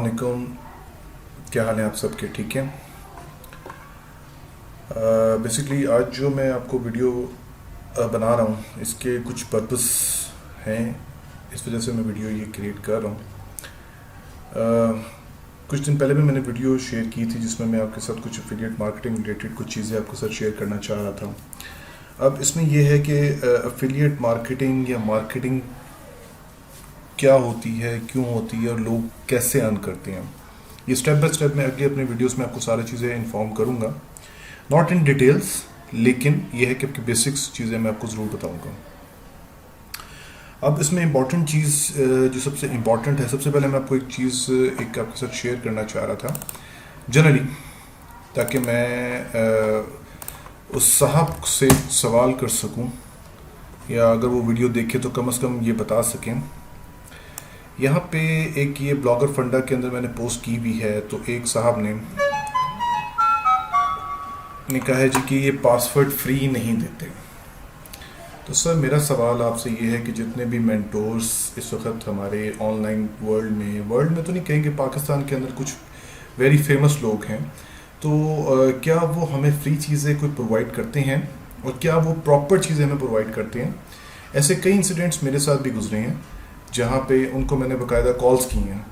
अस्सलामुअलैकुम। क्या हाल है आप सबके? ठीक है। बेसिकली आज जो मैं आपको वीडियो बना रहा हूँ इसके कुछ पर्पस हैं, इस वजह से मैं वीडियो ये क्रिएट कर रहा हूँ। कुछ दिन पहले भी मैंने वीडियो शेयर की थी जिसमें मैं आपके साथ कुछ एफिलिएट मार्केटिंग रिलेटेड कुछ चीज़ें आपके साथ शेयर करना चाह रहा था। अब इसमें यह है कि एफिलिएट मार्केटिंग या मार्केटिंग क्या होती है, क्यों होती है और लोग कैसे अर्न करते हैं। ये स्टेप बाय स्टेप मैं अगले अपने वीडियोस में आपको सारी चीज़ें इन्फॉर्म करूँगा, नॉट इन डिटेल्स, लेकिन यह है कि आपकी बेसिक्स चीज़ें मैं आपको ज़रूर बताऊँगा। अब इसमें इम्पॉर्टेंट चीज़ जो सबसे इम्पॉर्टेंट है, सबसे पहले मैं आपको एक चीज़ एक आपके साथ शेयर करना चाह रहा था जनरली, ताकि मैं उस साहब से सवाल कर सकूं या अगर वो वीडियो देखे तो कम से कम ये बता सकें। यहाँ पे एक ये ब्लॉगर फंडा के अंदर मैंने पोस्ट की भी है, तो एक साहब ने कहा है जी कि ये पासवर्ड फ्री नहीं देते। तो सर मेरा सवाल आपसे ये है कि जितने भी मेंटोर्स इस वक्त हमारे ऑनलाइन वर्ल्ड में तो नहीं कहेंगे, पाकिस्तान के अंदर कुछ वेरी फेमस लोग हैं, तो क्या वो हमें फ्री चीज़ें कोई प्रोवाइड करते हैं और क्या वो प्रॉपर चीज़ें हमें प्रोवाइड करते हैं? ऐसे कई इंसिडेंट्स मेरे साथ भी गुजरे हैं जहाँ पे उनको मैंने बाकायदा कॉल्स की हैं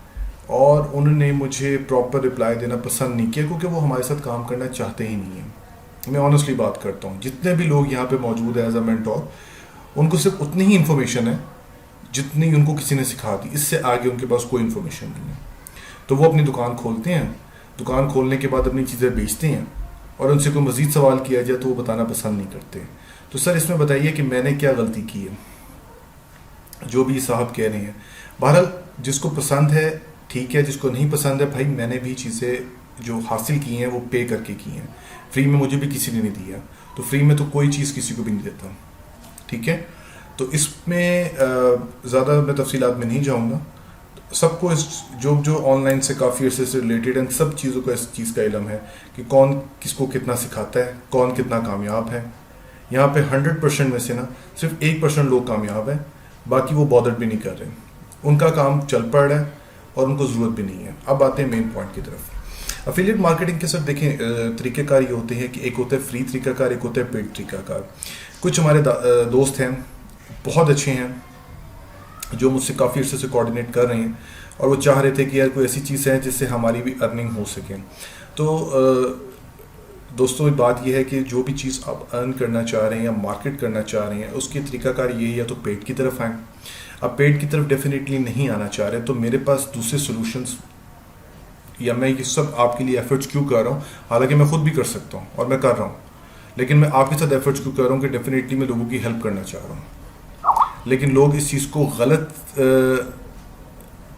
और उन्होंने मुझे प्रॉपर रिप्लाई देना पसंद नहीं किया, क्योंकि वो हमारे साथ काम करना चाहते ही नहीं हैं। मैं ऑनेस्टली बात करता हूँ, जितने भी लोग यहाँ पे मौजूद हैं एज अ मेंटोर, उनको सिर्फ उतनी ही इन्फॉर्मेशन है जितनी उनको किसी ने सिखा दी, इससे आगे उनके पास कोई इन्फॉर्मेशन नहीं है। तो वो अपनी दुकान खोलते हैं, दुकान खोलने के बाद अपनी चीज़ें बेचते हैं और उनसे कोई मज़ीद सवाल किया जाए तो वो बताना पसंद नहीं करते। तो सर इसमें बताइए कि मैंने क्या गलती की है, जो भी साहब कह रहे हैं। बहरहाल जिसको पसंद है ठीक है, जिसको नहीं पसंद है भाई, मैंने भी चीज़ें जो हासिल की हैं वो पे करके की हैं, फ्री में मुझे भी किसी ने नहीं दिया, तो फ्री में तो कोई चीज़ किसी को भी नहीं देता, ठीक है। तो इसमें ज़्यादा मैं तफसीलात में नहीं जाऊँगा। सबको इस जो ऑनलाइन से काफ़ी अर्से से रिलेटेड हैं, सब चीज़ों का इस चीज़ का इल्म है कि कौन किसको कितना सिखाता है, कौन कितना कामयाब है। यहाँ पे 100% में से ना सिर्फ 1% लोग कामयाब हैं, बाकी वो बॉदर भी नहीं कर रहे, उनका काम चल पड़ रहा है और उनको ज़रूरत भी नहीं है। अब आते हैं मेन पॉइंट की तरफ। एफिलिएट मार्केटिंग के सर देखें तरीक़ेकार ये होते हैं कि एक होता है फ्री तरीक़ाकार, एक होता है पेड तरीक़ाकार। कुछ हमारे दोस्त हैं बहुत अच्छे हैं जो मुझसे काफ़ी अर्से से कोऑर्डिनेट कर रहे हैं और वो चाह रहे थे कि यार कोई ऐसी चीज़ है जिससे हमारी भी अर्निंग हो सके। तो दोस्तों बात यह है कि जो भी चीज़ आप अर्न करना चाह रहे हैं या मार्केट करना चाह रहे हैं उसकी तरीक़ाकार ये है, या तो पेड की तरफ आएँ। अब पेड की तरफ डेफिनेटली नहीं आना चाह रहे तो मेरे पास दूसरे सोल्यूशंस, या मैं ये सब आपके लिए एफर्ट्स क्यों कर रहा हूँ, हालांकि मैं खुद भी कर सकता हूँ और मैं कर रहा हूँ, लेकिन मैं आपके साथ एफर्ट्स क्यों कर रहा हूँ कि डेफिनेटली मैं लोगों की हेल्प करना चाह रहा हूँ। लेकिन लोग इस चीज़ को गलत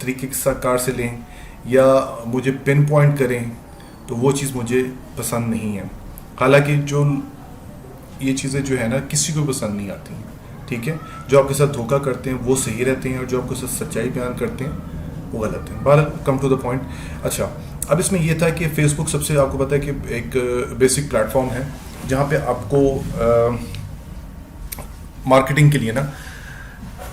तरीक़ेकार से लें या मुझे पिन पॉइंट करें तो वो चीज़ मुझे पसंद नहीं है। हालांकि जो ये चीज़ें जो है ना किसी को पसंद नहीं आती, ठीक है। जो आपके साथ धोखा करते हैं वो सही रहते हैं और जो आपके साथ सच्चाई बयान करते हैं वो गलत है। बहरहाल कम टू द पॉइंट। अच्छा, अब इसमें यह था कि फेसबुक सबसे आपको पता है कि एक बेसिक प्लेटफॉर्म है जहाँ पे आपको मार्केटिंग के लिए ना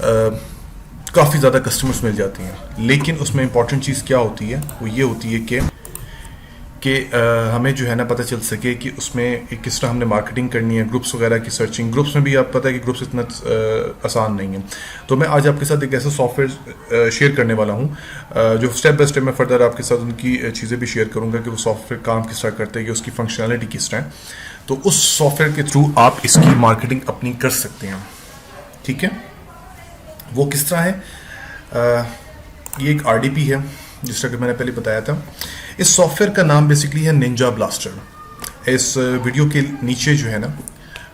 काफ़ी ज़्यादा कस्टमर्स मिल जाती हैं, लेकिन उसमें इंपॉर्टेंट चीज़ क्या होती है, वो ये होती है कि हमें जो है ना पता चल सके कि उसमें किस तरह हमने मार्केटिंग करनी है। ग्रुप्स वगैरह की सर्चिंग, ग्रुप्स में भी आप पता है कि ग्रुप्स इतना आसान नहीं है। तो मैं आज आपके साथ एक ऐसा सॉफ्टवेयर शेयर करने वाला हूँ जो स्टेप बाय स्टेप मैं फर्दर आपके साथ उनकी चीज़ें भी शेयर करूँगा कि वो सॉफ्टवेयर काम किस तरह करते हैं, कि उसकी फंक्शनैलिटी किस तरह है। तो उस सॉफ्टवेयर के थ्रू आप इसकी मार्केटिंग अपनी कर सकते हैं, ठीक है। वो किस तरह है, ये एक RDP है जिस तरह कि मैंने पहले बताया था। इस सॉफ्टवेयर का नाम बेसिकली है निंजा ब्लास्टर। इस वीडियो के नीचे जो है ना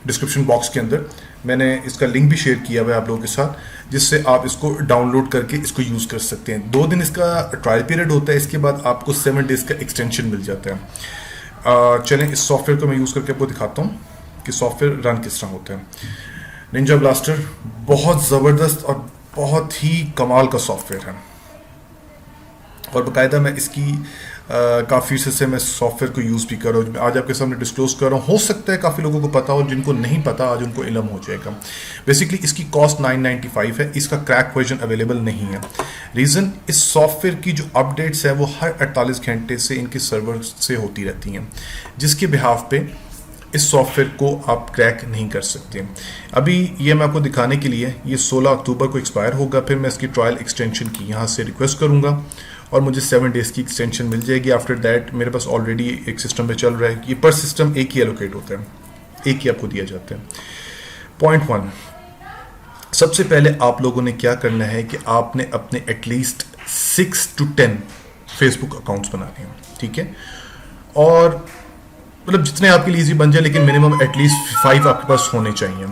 डिस्क्रिप्शन बॉक्स के अंदर मैंने इसका लिंक भी शेयर किया हुआ है आप लोगों के साथ, जिससे आप इसको डाउनलोड करके इसको यूज़ कर सकते हैं। 2 दिन इसका ट्रायल पीरियड होता है, इसके बाद आपको 7 डेज़ का एक्सटेंशन मिल जाता है। चलें इस सॉफ्टवेयर को मैं यूज़ करके आपको दिखाता हूँ कि सॉफ्टवेयर रन किस तरह होता है। निंजा ब्लास्टर बहुत ज़बरदस्त और बहुत ही कमाल का सॉफ्टवेयर है और बाकायदा मैं इसकी काफ़ी से मैं सॉफ्टवेयर को यूज़ भी कर रहा हूँ, आज आपके सामने डिस्क्लोज कर रहा हूँ। हो सकता है काफ़ी लोगों को पता हो, जिनको नहीं पता आज उनको इल्म हो जाएगा। बेसिकली इसकी कॉस्ट 995 है, इसका क्रैक वर्जन अवेलेबल नहीं है। रीज़न, इस सॉफ्टवेयर की जो अपडेट्स है वो हर 48 घंटे से इनके सर्वर से होती रहती हैं, जिसके बिहाफ पे इस सॉफ्टवेयर को आप क्रैक नहीं कर सकते। अभी ये मैं आपको दिखाने के लिए, ये 16 अक्टूबर को एक्सपायर होगा, फिर मैं इसकी ट्रायल एक्सटेंशन की यहाँ से रिक्वेस्ट करूँगा और मुझे 7 डेज़ की एक्सटेंशन मिल जाएगी। आफ्टर दैट मेरे पास ऑलरेडी एक सिस्टम पे चल रहा है, ये पर सिस्टम एक ही एलोकेट होता है, एक ही आपको दिया जाता है। पॉइंट 1, सबसे पहले आप लोगों ने क्या करना है कि आपने अपने एटलीस्ट 6 to 10 फेसबुक अकाउंट्स बनाने हैं, ठीक है। और मतलब जितने आपके लिए इजी बन जाए, लेकिन मिनिमम एटलीस्ट 5 आपके पास होने चाहिए।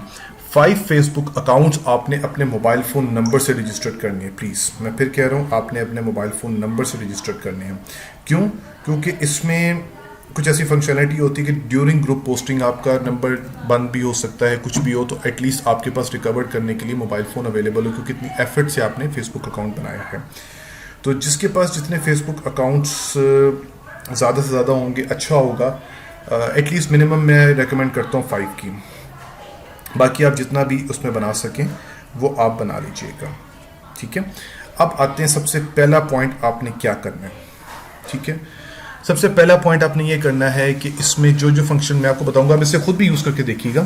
5 फेसबुक अकाउंट्स आपने अपने मोबाइल फ़ोन नंबर से रजिस्टर करने हैं। प्लीज़ मैं फिर कह रहा हूँ, आपने अपने मोबाइल फ़ोन नंबर से रजिस्टर करने हैं। क्यों? क्योंकि इसमें कुछ ऐसी फंक्शनलिटी होती है कि ड्यूरिंग ग्रुप पोस्टिंग आपका नंबर बंद भी हो सकता है, कुछ भी हो, तो एटलीस्ट आपके पास रिकवर करने के लिए मोबाइल फ़ोन अवेलेबल हो, क्योंकि इतनी एफर्ट से आपने फेसबुक अकाउंट बनाया है। तो जिसके पास जितने फेसबुक अकाउंट्स ज़्यादा से ज़्यादा होंगे अच्छा होगा। एटलीस्ट मिनिमम मैं रेकमेंड करता हूँ 5 की, बाकी आप जितना भी उसमें बना सकें वो आप बना लीजिएगा, ठीक है। अब आते हैं सबसे पहला पॉइंट, आपने क्या करना है, ठीक है। सबसे पहला पॉइंट आपने ये करना है कि इसमें जो जो फंक्शन मैं आपको बताऊंगा, आप इसे खुद भी यूज़ करके देखिएगा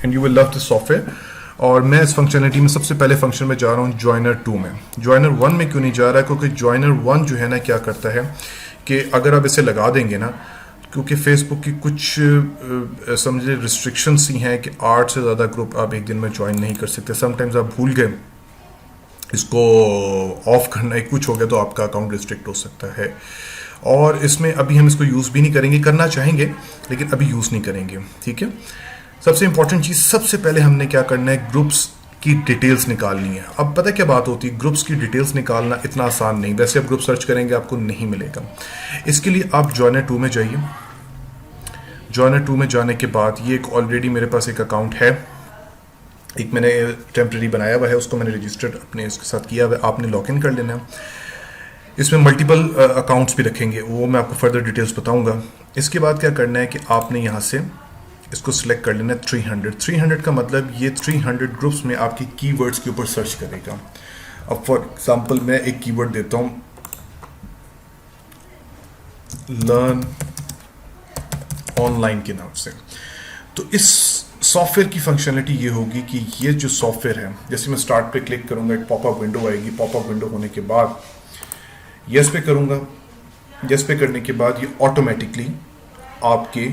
and you will love this software. और मैं इस फंक्शनलिटी में सबसे पहले फंक्शन में जा रहा हूँ जॉइनर 2 में। जॉइनर 1 में क्यों नहीं जा रहा है? क्योंकि जॉइनर 1 जो है ना क्या करता है कि अगर आप इसे लगा देंगे ना, क्योंकि फेसबुक की कुछ समझे रिस्ट्रिक्शंस ही हैं कि 8 से ज़्यादा ग्रुप आप एक दिन में ज्वाइन नहीं कर सकते। समटाइम्स आप भूल गए इसको ऑफ करना है, कुछ हो गया तो आपका अकाउंट रिस्ट्रिक्ट हो सकता है। और इसमें अभी हम इसको यूज़ भी नहीं करेंगे, करना चाहेंगे लेकिन अभी यूज़ नहीं करेंगे, ठीक है। सबसे इंपॉर्टेंट चीज़, सबसे पहले हमने क्या करना है, ग्रुप्स की डिटेल्स निकालनी है। अब पता क्या बात होती है, ग्रुप्स की डिटेल्स निकालना इतना आसान नहीं, वैसे आप ग्रुप सर्च करेंगे आपको नहीं मिलेगा। इसके लिए आप जॉइनर 2 में जाइए। जॉइनर 2 में जाने के बाद ये एक ऑलरेडी मेरे पास एक अकाउंट है, एक मैंने टेम्प्रेरी बनाया हुआ है, उसको मैंने रजिस्टर्ड अपने इसके साथ किया हुआ है। आपने लॉगिन कर लेना है। इसमें मल्टीपल अकाउंट्स भी रखेंगे, वो मैं आपको फर्दर डिटेल्स बताऊंगा। इसके बाद क्या करना है कि आपने यहाँ से इसको सिलेक्ट कर लेना है 300 का मतलब ये 300 ग्रुप्स में आपकी कीवर्ड्स के ऊपर सर्च करेगा। अब फॉर एग्जांपल मैं एक कीवर्ड देता हूँ, लर्न ऑनलाइन के नाम से। तो इस सॉफ्टवेयर की फंक्शनलिटी ये होगी कि ये जो सॉफ्टवेयर है, जैसे मैं स्टार्ट पे क्लिक करूंगा एक पॉपअप विंडो आएगी। पॉपअप विंडो होने के बाद यस पे करूंगा। यस पे करने के बाद ये ऑटोमेटिकली आपके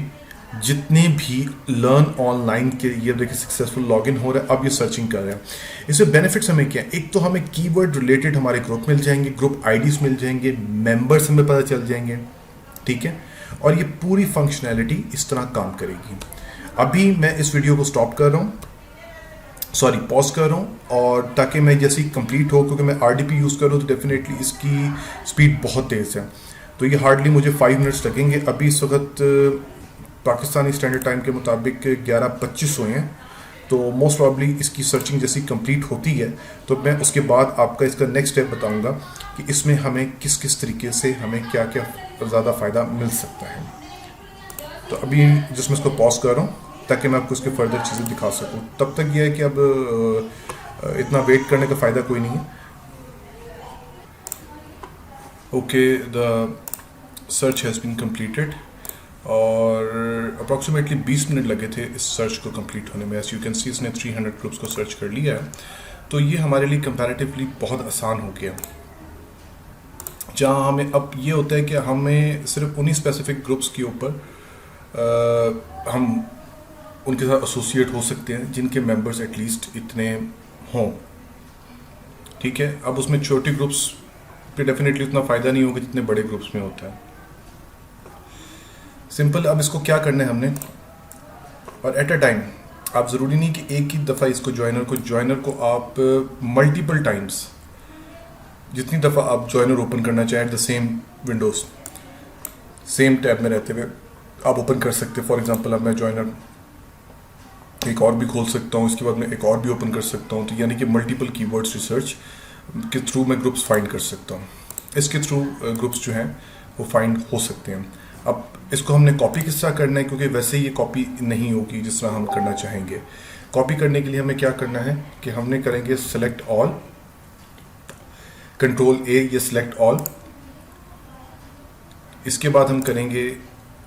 जितने भी लर्न ऑनलाइन के, ये देखिए सक्सेसफुल लॉगिन हो रहा है, अब ये सर्चिंग कर रहा है। इसमें बेनिफिट्स हमें क्या है, एक तो हमें कीवर्ड रिलेटेड हमारे ग्रुप मिल जाएंगे, ग्रुप आईडीज मिल जाएंगे, मेंबर्स हमें पता चल जाएंगे, ठीक है। और ये पूरी फंक्शनैलिटी इस तरह काम करेगी। अभी मैं इस वीडियो को स्टॉप कर रहा हूँ, सॉरी पॉज कर रहा हूँ, और ताकि मैं जैसे ही कंप्लीट हो, क्योंकि मैं RDP यूज़ कर रहा हूँ तो डेफिनेटली इसकी स्पीड बहुत तेज़ है, तो ये हार्डली मुझे 5 मिनट्स लगेंगे। अभी इस वक्त पाकिस्तानी स्टैंडर्ड टाइम के मुताबिक 11:25 हुए हैं, तो मोस्ट प्रॉब्ली इसकी सर्चिंग जैसी कंप्लीट होती है तो मैं उसके बाद आपका इसका नेक्स्ट स्टेप बताऊंगा कि इसमें हमें किस किस तरीके से हमें क्या क्या ज़्यादा फ़ायदा मिल सकता है। तो अभी जिसमें इसको पॉज कर रहा हूँ ताकि मैं आपको इसके फर्दर चीज़ें दिखा सकूँ। तब तक यह है कि अब इतना वेट करने का फ़ायदा कोई नहीं है। Okay, the search has been completed और अप्रॉक्सीमेटली 20 मिनट लगे थे इस सर्च को कंप्लीट होने में। एज यू कैन सी इसने 300 ग्रुप्स को सर्च कर लिया है, तो ये हमारे लिए कंपैरेटिवली बहुत आसान हो गया। जहाँ हमें अब ये होता है कि हमें सिर्फ उन्हीं स्पेसिफिक ग्रुप्स के ऊपर हम उनके साथ एसोसिएट हो सकते हैं जिनके मेंबर्स एटलीस्ट इतने हों, ठीक है। अब उसमें छोटे ग्रुप्स पे डेफिनेटली उतना फ़ायदा नहीं होगा जितने बड़े ग्रुप्स में होता है। सिंपल, अब इसको क्या करना है हमने, और एट अ टाइम, आप ज़रूरी नहीं कि एक ही दफ़ा इसको जॉइनर को आप मल्टीपल टाइम्स, जितनी दफ़ा आप जॉइनर ओपन करना चाहें the same Windows, same tab में रहते हुए आप ओपन कर सकते हैं। फॉर एग्जांपल अब मैं जॉइनर एक और भी खोल सकता हूँ, इसके बाद मैं एक और भी ओपन कर सकता हूँ, तो यानी कि मल्टीपल कीवर्ड्स रिसर्च के थ्रू मैं ग्रुप्स फाइंड कर सकता हूँ। इसके थ्रू ग्रुप्स जो हैं वो फाइंड हो सकते हैं। अब इसको हमने कॉपी किस तरह करना है, क्योंकि वैसे ये कॉपी नहीं होगी जिस तरह हम करना चाहेंगे। कॉपी करने के लिए हमें क्या करना है कि हमने करेंगे सेलेक्ट ऑल, कंट्रोल ए, ये सेलेक्ट ऑल। इसके बाद हम करेंगे,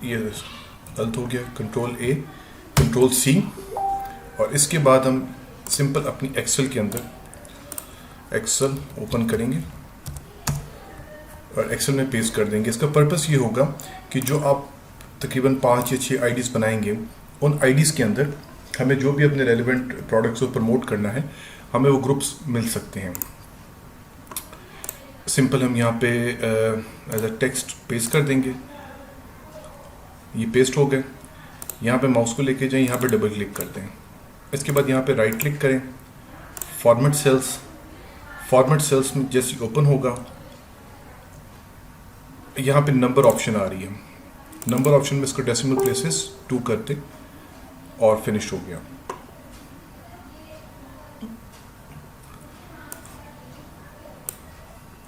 ये गलत हो गया, कंट्रोल ए, कंट्रोल सी, और इसके बाद हम सिंपल अपनी एक्सेल के अंदर एक्सेल ओपन करेंगे और एक्सेल में पेस्ट कर देंगे। इसका पर्पस ये होगा कि जो आप तकरीबन 5 या 6 आईडीज़ बनाएंगे, उन आईडीज़ के अंदर हमें जो भी अपने रेलिवेंट प्रोडक्ट्स को प्रमोट करना है, हमें वो ग्रुप्स मिल सकते हैं। सिंपल हम यहाँ पे एज अ टेक्स्ट पेस्ट कर देंगे। ये पेस्ट हो गए। यहाँ पे माउस को लेके जाएं, यहाँ पे डबल क्लिक कर दें। इसके बाद यहाँ पे राइट क्लिक करें, फॉर्मेट सेल्स। फॉर्मेट सेल्स में जैसे ओपन होगा, यहाँ पे नंबर ऑप्शन आ रही है। नंबर ऑप्शन में इसको डेसिमल प्लेसेस 2 करते और फिनिश हो गया।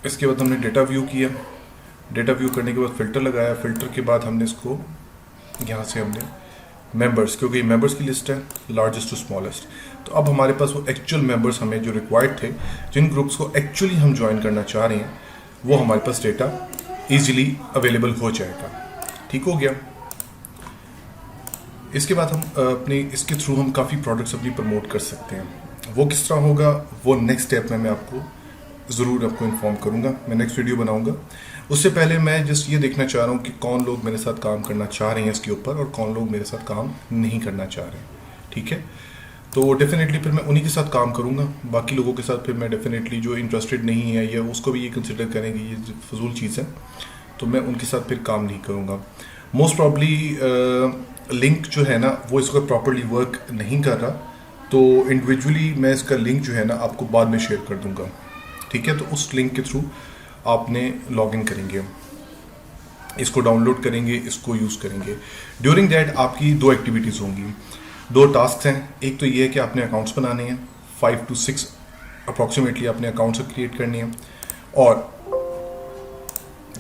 इसके बाद हमने डेटा व्यू किया। डेटा व्यू करने के बाद फिल्टर लगाया। फिल्टर के बाद हमने इसको यहाँ से हमने मेंबर्स, क्योंकि ये मेंबर्स की लिस्ट है लार्जेस्ट टू स्मॉलेस्ट, तो अब हमारे पास वो एक्चुअल मेंबर्स हमें जो रिक्वायर्ड थे, जिन ग्रुप्स को एक्चुअली हम ज्वाइन करना चाह रहे हैं, वो हमारे पास डेटा ईजिली अवेलेबल हो जाएगा। ठीक हो गया। इसके बाद हम अपने इसके थ्रू हम काफ़ी प्रोडक्ट्स अपनी प्रमोट कर सकते हैं। वो किस तरह होगा, वो नेक्स्ट स्टेप में मैं आपको ज़रूर आपको इन्फॉर्म करूँगा। मैं नेक्स्ट वीडियो बनाऊँगा। उससे पहले मैं जस्ट ये देखना चाह रहा हूँ कि कौन लोग मेरे साथ काम करना चाह रहे हैं इसके ऊपर और कौन लोग मेरे साथ काम नहीं करना चाह रहे हैं। ठीक है, तो डेफिनेटली फिर मैं उन्हीं के साथ काम करूँगा। बाकी लोगों के साथ फिर मैं डेफिनेटली जो इंटरेस्टेड नहीं है या उसको भी ये कंसिडर करेंगे ये फजूल चीज़ है, तो मैं उनके साथ फिर काम नहीं करूँगा। मोस्ट प्रॉब्ली लिंक जो है ना वो इसका प्रॉपरली वर्क नहीं कर रहा, तो इंडिविजुअली मैं इसका लिंक जो है ना आपको बाद में शेयर कर दूँगा। ठीक है, तो उस लिंक के थ्रू आपने लॉगिन करेंगे, इसको डाउनलोड करेंगे, इसको यूज़ करेंगे। ड्यूरिंग दैट आपकी 2 एक्टिविटीज़ होंगी, 2 टास्क हैं। एक तो ये है कि आपने अकाउंट्स बनाने हैं, 5 to 6 अप्रॉक्सीमेटली आपने अकाउंट्स क्रिएट करनी है, और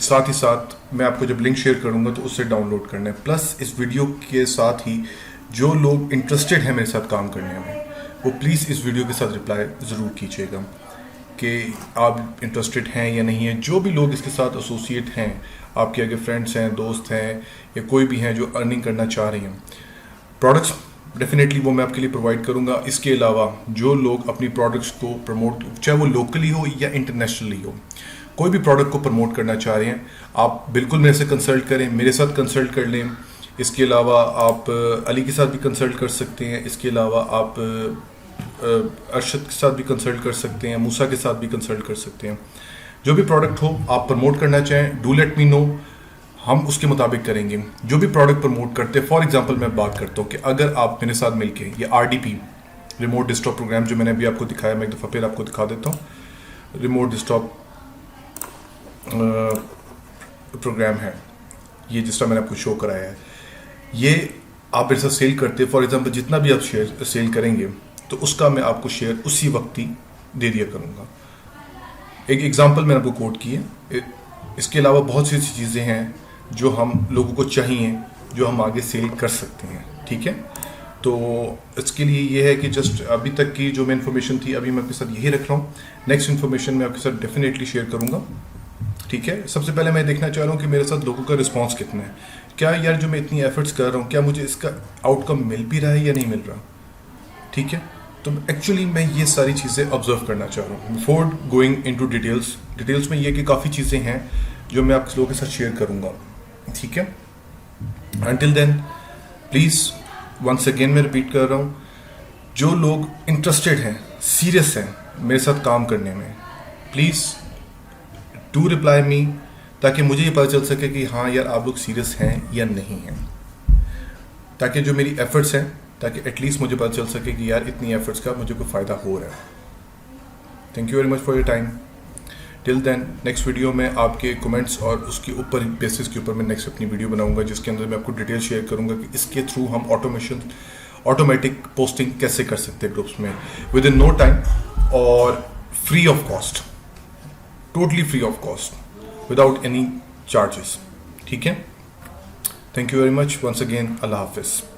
साथ ही साथ मैं आपको जब लिंक शेयर करूंगा तो उससे डाउनलोड करना है। प्लस इस वीडियो के साथ ही जो लोग इंटरेस्टेड हैं मेरे साथ काम करने में, वो प्लीज़ इस वीडियो के साथ रिप्लाई ज़रूर कीजिएगा कि आप इंटरेस्टेड हैं या नहीं हैं। जो भी लोग इसके साथ एसोसिएट हैं, आपके आगे फ्रेंड्स हैं, दोस्त हैं, या कोई भी हैं जो अर्निंग करना चाह रहे हैं, प्रोडक्ट्स डेफिनेटली वो मैं आपके लिए प्रोवाइड करूंगा। इसके अलावा जो लोग अपनी प्रोडक्ट्स को प्रमोट, चाहे वो लोकली हो या इंटरनेशनली हो, कोई भी प्रोडक्ट को प्रमोट करना चाह रहे हैं, आप बिल्कुल मेरे से कंसल्ट करें, मेरे साथ कंसल्ट कर लें। इसके अलावा आप अली के साथ भी कंसल्ट कर सकते हैं। इसके अलावा आप अरशद के साथ भी कंसल्ट कर सकते हैं, मूसा के साथ भी कंसल्ट कर सकते हैं। जो भी प्रोडक्ट हो आप प्रमोट करना चाहें, डू लेट मी नो, हम उसके मुताबिक करेंगे। जो भी प्रोडक्ट प्रमोट करते हैं, फॉर एग्जांपल मैं बात करता हूँ कि अगर आप मेरे साथ मिलके ये RDP रिमोट डेस्कटॉप प्रोग्राम जो मैंने अभी आपको दिखाया, मैं एक दफ़ा फिर आपको दिखा देता हूँ। रिमोट डेस्कटॉप प्रोग्राम है ये, जिस तरह मैंने आपको शो कराया है, ये आप मेरे साथ सेल करते हैं। फॉर एग्जांपल जितना भी आप शेयर सेल करेंगे तो उसका मैं आपको शेयर उसी वक्त ही दे दिया करूँगा। एक एग्जांपल मैंने आपको कोट की है। इसके अलावा बहुत सी ऐसी चीज़ें हैं जो हम लोगों को चाहिए, जो हम आगे सेल कर सकते हैं। ठीक है, तो इसके लिए ये है कि जस्ट अभी तक की जो मैं इन्फॉर्मेशन थी अभी मैं आपके साथ यही रख रहा हूँ। नेक्स्ट इन्फॉर्मेशन मैं आपके साथ डेफिनेटली शेयर करूँगा। ठीक है, सबसे पहले मैं देखना चाह रहा हूँ कि मेरे साथ लोगों का रिस्पांस कितना है। क्या यार जो मैं इतनी एफर्ट्स कर रहा हूँ, क्या मुझे इसका आउटकम मिल भी रहा है या नहीं मिल रहा। ठीक है, तो एक्चुअली मैं ये सारी चीज़ें ऑब्जर्व करना चाह रहा हूँ बिफोर गोइंग इनटू डिटेल्स में ये कि काफ़ी चीज़ें हैं जो मैं आप लोगों के साथ शेयर करूँगा। ठीक है, until then please once again मैं रिपीट कर रहा हूँ, जो लोग इंटरेस्टेड हैं, सीरियस हैं मेरे साथ काम करने में, प्लीज़ डू रिप्लाई मी, ताकि मुझे ये पता चल सके कि हाँ यार आप लोग सीरियस हैं या नहीं हैं, ताकि जो मेरी एफर्ट्स हैं, ताकि एटलीस्ट मुझे पता चल सके कि यार इतनी एफर्ट्स का मुझे कोई फ़ायदा हो रहा है। Thank you very much for your time. Till then next video में आपके कमेंट्स और उसके ऊपर बेसिस के ऊपर मैं नेक्स्ट अपनी वीडियो बनाऊंगा, जिसके अंदर मैं आपको डिटेल शेयर करूंगा कि इसके थ्रू हम ऑटोमेटिक पोस्टिंग कैसे कर सकते हैं ग्रुप्स में विद इन नो टाइम और free of cost, totally free of cost, without any charges. ठीक है, thank you very much once again, अल्लाह हाफिज़।